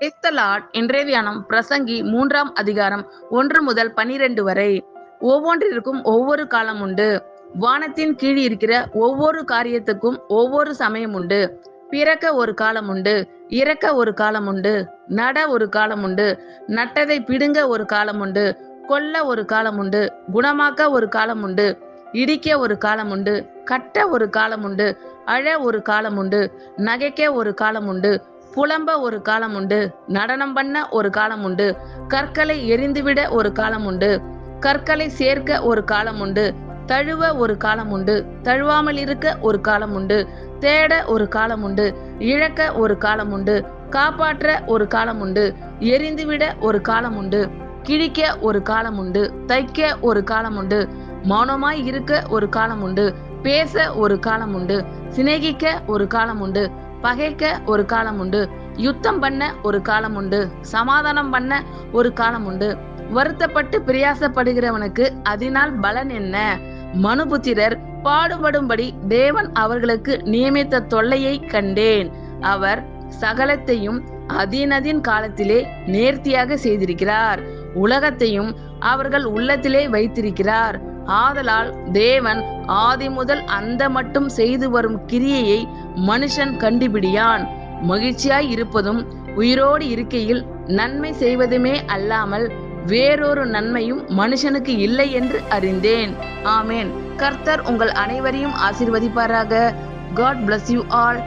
Praise the Lord. இன்றைய தியானம் பிரசங்கி 3ஆம் அதிகாரம் 1 முதல் 12 வரை. ஒவ்வொன்றிற்கும் ஒவ்வொரு காலம் உண்டு. வானத்தின் கீழ் இருக்கிற ஒவ்வொரு காரியத்துக்கும் ஒவ்வொரு சமயம் உண்டு. பிறக்க ஒரு காலம் உண்டு, இறக்க ஒரு காலம் உண்டு, நட ஒரு காலம் உண்டு, நட்டதை பிடுங்க ஒரு காலம் உண்டு, கொல்ல ஒரு காலம் உண்டு, குணமாக்க ஒரு காலம் உண்டு, இடிக்க ஒரு காலம் உண்டு, கட்ட ஒரு காலம் உண்டு, அழ ஒரு காலம் உண்டு, நகைக்க ஒரு காலம் உண்டு, புலம்ப ஒரு காலம் உண்டு, நடனம் பண்ண ஒரு காலம் உண்டு, கற்களை எரிந்துவிட ஒரு காலம் உண்டு, கற்களை சேர்க்க ஒரு காலம் உண்டு, தழுவ ஒரு காலம் உண்டு, தழுவாமல் இருக்க ஒரு காலம் உண்டு, தேட ஒரு காலம் உண்டு, இழக்க ஒரு காலம் உண்டு, காப்பாற்ற ஒரு காலம் உண்டு, எரிந்துவிட ஒரு காலம் உண்டு, கிழிக்க ஒரு காலம் உண்டு, தைக்க ஒரு காலம் உண்டு, மௌனமாய் இருக்க ஒரு காலம் உண்டு, பேச ஒரு காலம் உண்டு, சிநேகிக்க ஒரு காலம் உண்டு, பகைக்க ஒரு காலம் உண்டு, யுத்தம் பண்ண ஒரு காலம் உண்டு, சமாதானம் பண்ண ஒரு காலம் உண்டு. வருத்தப்பட்டு பிரயாசப்படுகிறவனுக்கு அதனால் பலன் என்ன? மனுபுத்திரர் பாடுபடும்படி தேவன் அவர்களுக்கு நியமித்த தொல்லையை கண்டேன். அவர் சகலத்தையும் அதீனதின் காலத்திலே நேர்த்தியாக செய்திருக்கிறார். உலகத்தையும் அவர்கள் உள்ளத்திலே வைத்திருக்கிறார். ஆதலால் தேவன் ஆதி முதல் அந்த மட்டும் செய்து வரும் கிரியையை மனுஷன் கண்டுபிடியான். மகிழ்ச்சியாய் இருப்பதும் உயிரோடு இருக்கையில் நன்மை செய்வதுமே அல்லாமல் வேறொரு நன்மையும் மனுஷனுக்கு இல்லை என்று அறிந்தேன். ஆமேன். கர்த்தர் உங்கள் அனைவரையும் ஆசீர்வதிப்பாராக. God bless you all.